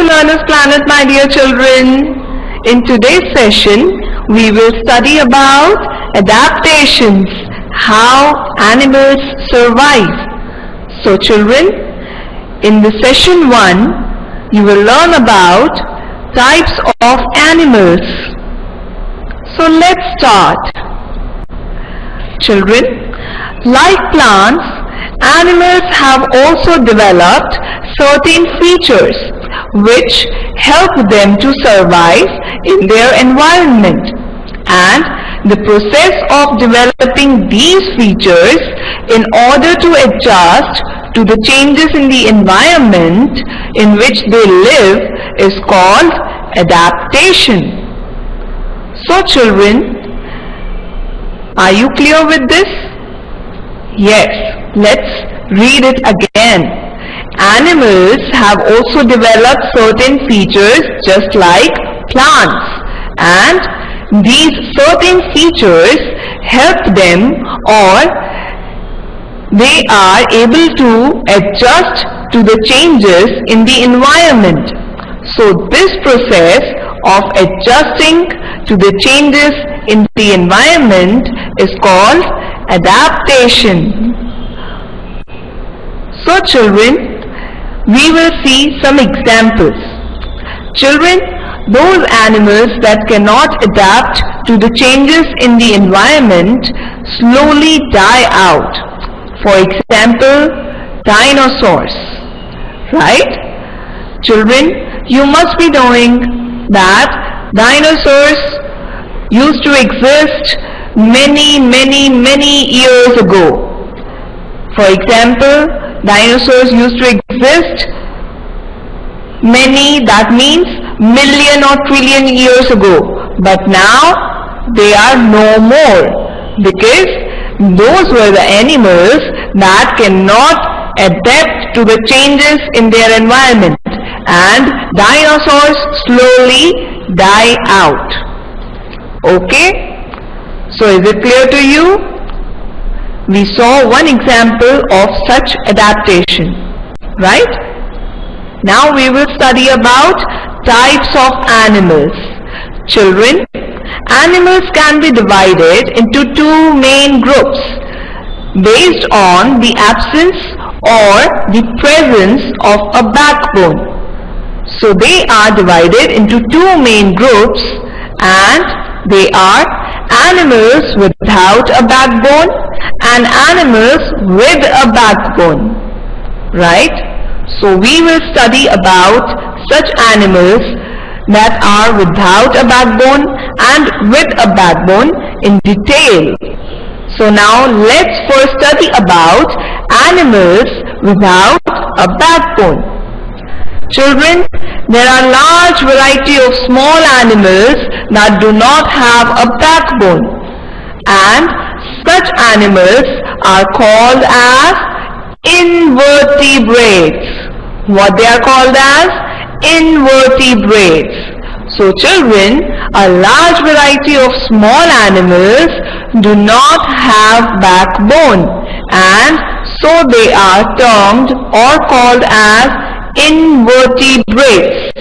to Learner's Planet, my dear children. In today's session, we will study about adaptations, how animals survive. So children, in the session 1, you will learn about types of animals. So let's start. Children, like plants, animals have also developed certain features which help them to survive in their environment, and the process of developing these features in order to adjust to the changes in the environment in which they live is called adaptation. So children, are you clear with this? Yes, let's read it again. Animals have also developed certain features just like plants, and these certain features help them, or they are able to adjust to the changes in the environment. So this process of adjusting to the changes in the environment is called adaptation. So children, we will see some examples. Children, those animals that cannot adapt to the changes in the environment slowly die out. For example, dinosaurs. Right? Children, you must be knowing that dinosaurs used to exist many years ago. For example, dinosaurs used to exist that means million or trillion years ago, but now they are no more, because those were the animals that cannot adapt to the changes in their environment, and dinosaurs slowly die out. Okay? So is it clear to you? We saw one example of such adaptation, right? Now we will study about types of animals. Children, animals can be divided into two main groups based on the absence or the presence of a backbone. So they are divided into two main groups, and they are animals without a backbone and animals with a backbone. Right? So we will study about such animals that are without a backbone and with a backbone in detail. So now let's first study about animals without a backbone. Children, there are large variety of small animals that do not have a backbone, and such animals are called as invertebrates. What they are called as? Invertebrates. So children, a large variety of small animals do not have backbone, and so they are termed or called as invertebrates.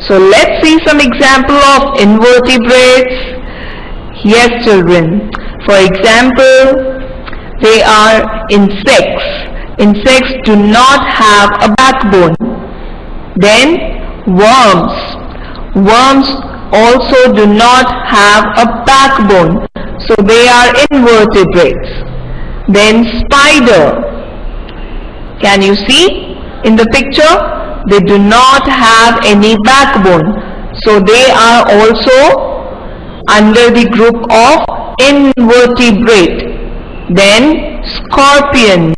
So let's see some example of invertebrates. Yes children, for example, they are insects. Insects do not have a backbone. Then worms. Worms also do not have a backbone, so they are invertebrates. Then spider. Can you see in the picture? They do not have any backbone, so they are also under the group of invertebrate. Then scorpion.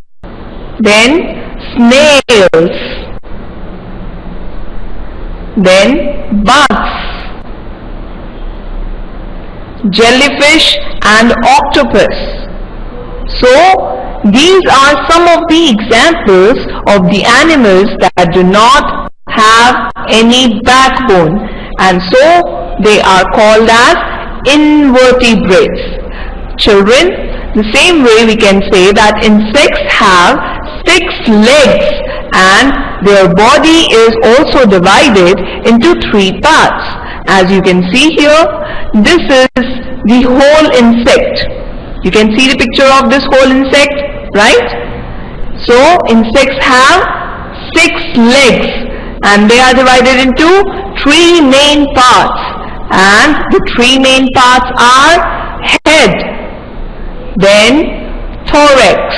Then snails. Then bugs, jellyfish and octopus. So these are some of the examples of the animals that do not have any backbone, and so they are called as invertebrates. Children, the same way we can say that insects have 6 legs and their body is also divided into 3 parts. As you can see here, this is the whole insect. You can see the picture of this whole insect, right? So insects have 6 legs and they are divided into 3 main parts, and the 3 main parts are head, then thorax,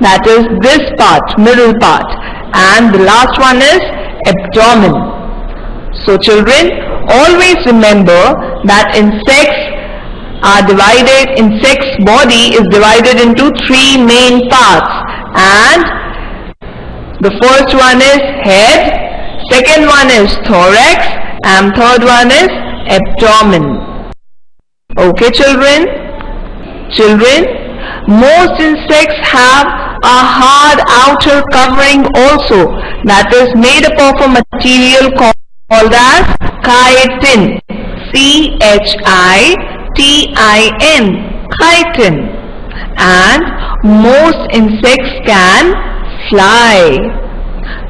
that is this part, middle part, and the last one is abdomen. So children, always remember that insects body is divided into 3 main parts, and the first one is head, second one is thorax, and third one is abdomen. Okay children? Most insects have a hard outer covering also, that is made up of a material called as chitin. C-H-I-T-I-N, chitin. And most insects can fly.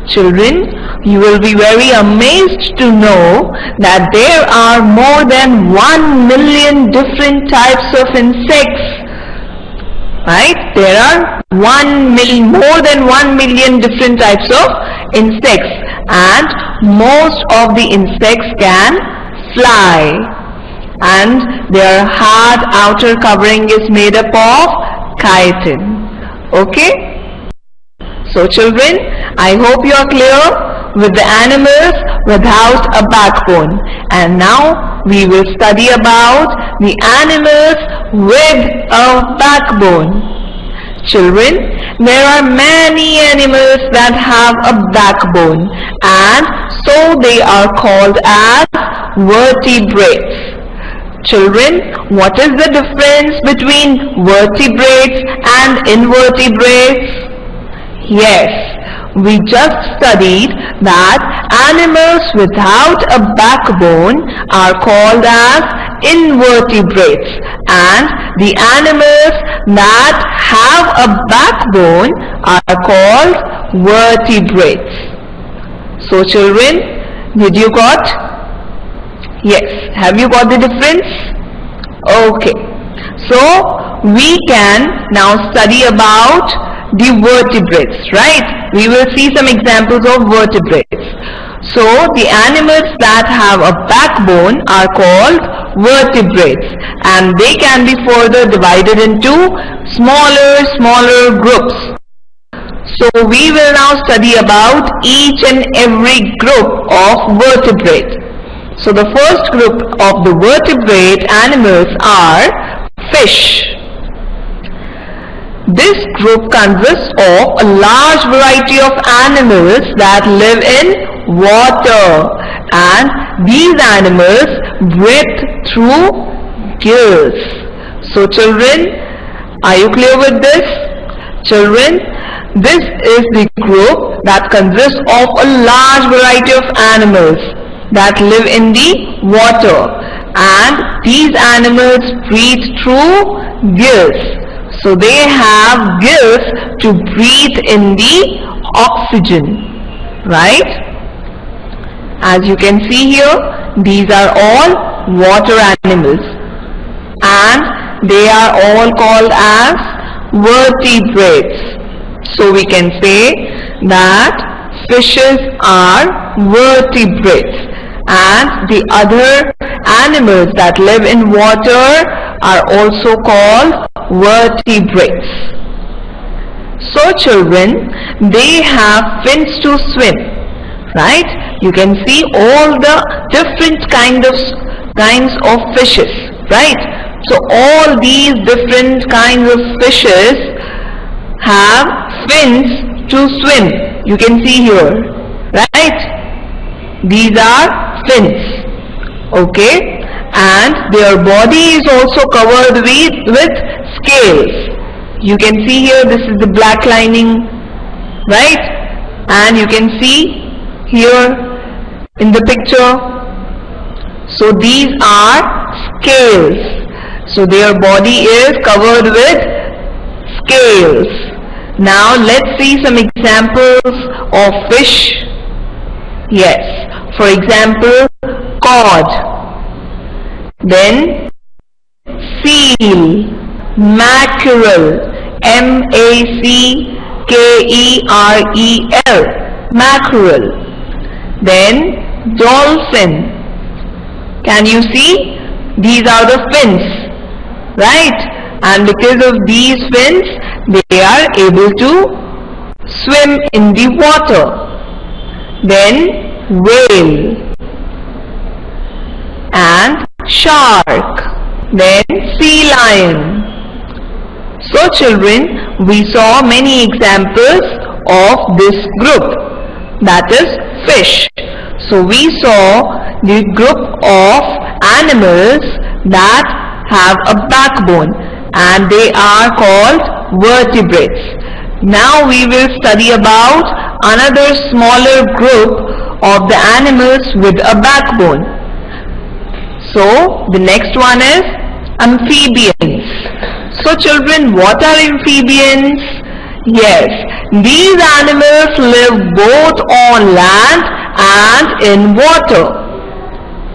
Children, you will be very amazed to know that there are more than 1 million different types of insects. Right? There are more than 1 million different types of insects, and most of the insects can fly, and their hard outer covering is made up of chitin. Okay? So children, I hope you are clear with the animals without a backbone. And now we will study about the animals with a backbone. Children, there are many animals that have a backbone, and so they are called as vertebrates. Children, what is the difference between vertebrates and invertebrates? Yes, we just studied that animals without a backbone are called as invertebrates, and the animals that have a backbone are called vertebrates. So children, did you got? Yes, have you got the difference? Okay, so we can now study about the vertebrates, right? We will see some examples of vertebrates. So the animals that have a backbone are called vertebrates, and they can be further divided into smaller groups. So we will now study about each and every group of vertebrates. So the first group of the vertebrate animals are fish. This group consists of a large variety of animals that live in water, and these animals breathe through gills. So children, are you clear with this? Children, this is the group that consists of a large variety of animals that live in the water, and these animals breathe through gills. So they have gills to breathe in the oxygen, right? As you can see here, these are all water animals, and they are all called as vertebrates. So we can say that fishes are vertebrates, and the other animals that live in water are also called vertebrates. So children, they have fins to swim, right? You can see all the different kinds of fishes, right? So all these different kinds of fishes have fins to swim. You can see here, right? These are fins, okay? And their body is also covered with scales. You can see here, this is the black lining, right? And you can see here in the picture, so these are scales. So their body is covered with scales. Now let's see some examples of fish. Yes. For example, cod, then seal, mackerel, M-A-C-K-E-R-E-L, mackerel. Then dolphin. Can you see? These are the fins, right? And because of these fins, they are able to swim in the water. Then whale and shark. Then sea lion. So children, we saw many examples of this group, that is fish. So we saw the group of animals that have a backbone, and they are called vertebrates. Now we will study about another smaller group of the animals with a backbone. So the next one is amphibians. So children, what are amphibians? Yes, these animals live both on land and in water,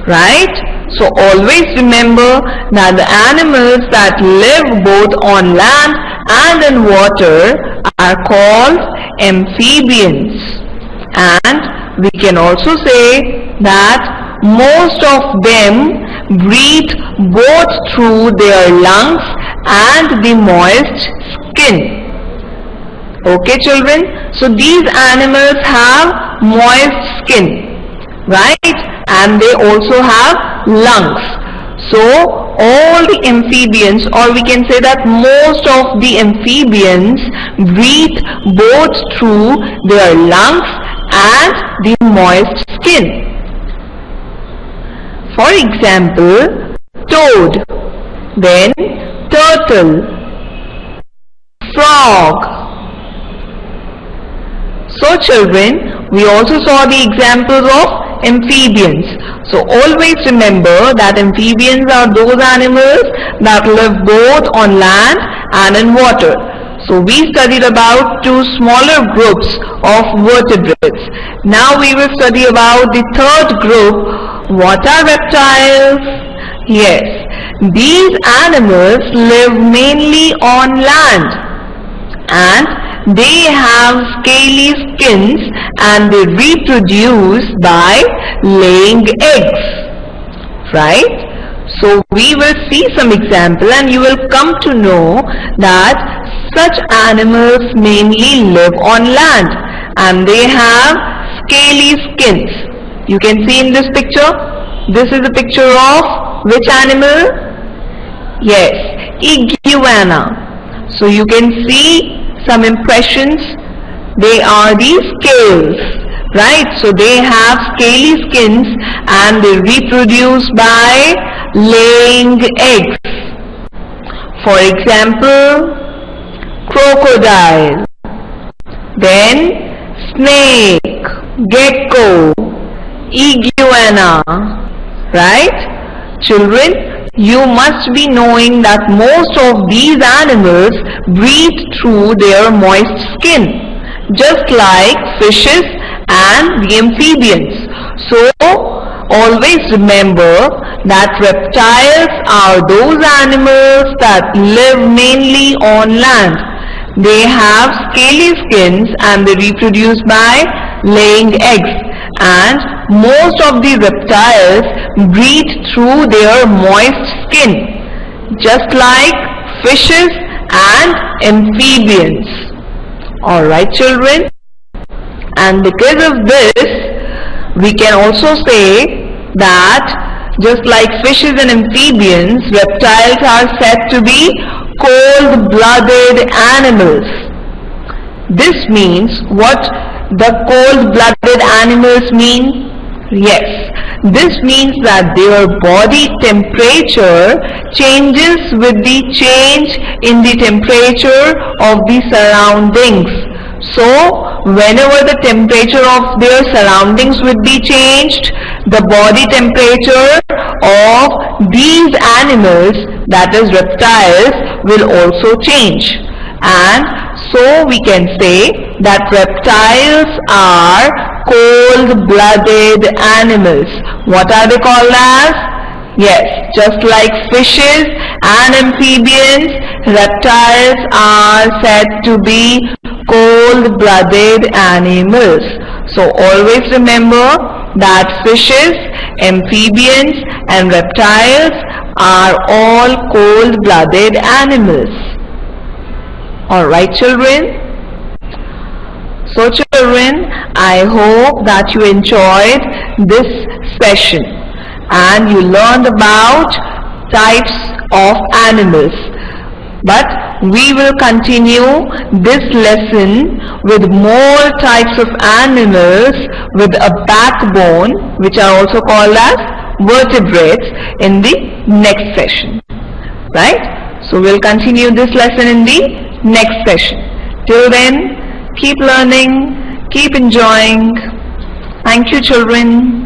right? So always remember that the animals that live both on land and in water are called amphibians. And we can also say that most of them breathe both through their lungs and the moist skin. Okay children, so these animals have moist skin, right? And they also have lungs. So all the amphibians, or we can say that most of the amphibians breathe both through their lungs and the moist skin. For example, toad, then turtle, frog. So children, we also saw the examples of amphibians. So always remember that amphibians are those animals that live both on land and in water. So we studied about two smaller groups of vertebrates. Now we will study about the third group. What are reptiles? Yes, these animals live mainly on land, and they have scaly skins and they reproduce by laying eggs, right? So we will see some example and you will come to know that such animals mainly live on land and they have scaly skins. You can see in this picture, this is a picture of which animal? Yes, iguana. So you can see some impressions. They are the scales, right? So they have scaly skins and they reproduce by laying eggs. For example, crocodile, then snake, gecko, iguana, right? Children, you must be knowing that most of these animals breathe through their moist skin, just like fishes and the amphibians. So always remember that reptiles are those animals that live mainly on land. They have scaly skins and they reproduce by laying eggs, and most of the reptiles breathe through their moist skin, just like fishes and amphibians. Alright children, and because of this we can also say that just like fishes and amphibians, reptiles are said to be cold-blooded animals. This means what the cold-blooded animals mean? Yes, this means that their body temperature changes with the change in the temperature of the surroundings. So whenever the temperature of their surroundings would be changed, the body temperature of these animals, that is reptiles, will also change. And so we can say that reptiles are cold-blooded animals. What are they called as? Yes, just like fishes and amphibians, reptiles are said to be cold-blooded animals. So always remember that fishes, amphibians and reptiles are all cold-blooded animals. Alright children. So children, I hope that you enjoyed this session and you learned about types of animals. But we will continue this lesson with more types of animals with a backbone, which are also called as vertebrates, in the next session. Right? So we'll continue this lesson in the next session. Till then, keep learning, keep enjoying. Thank you children.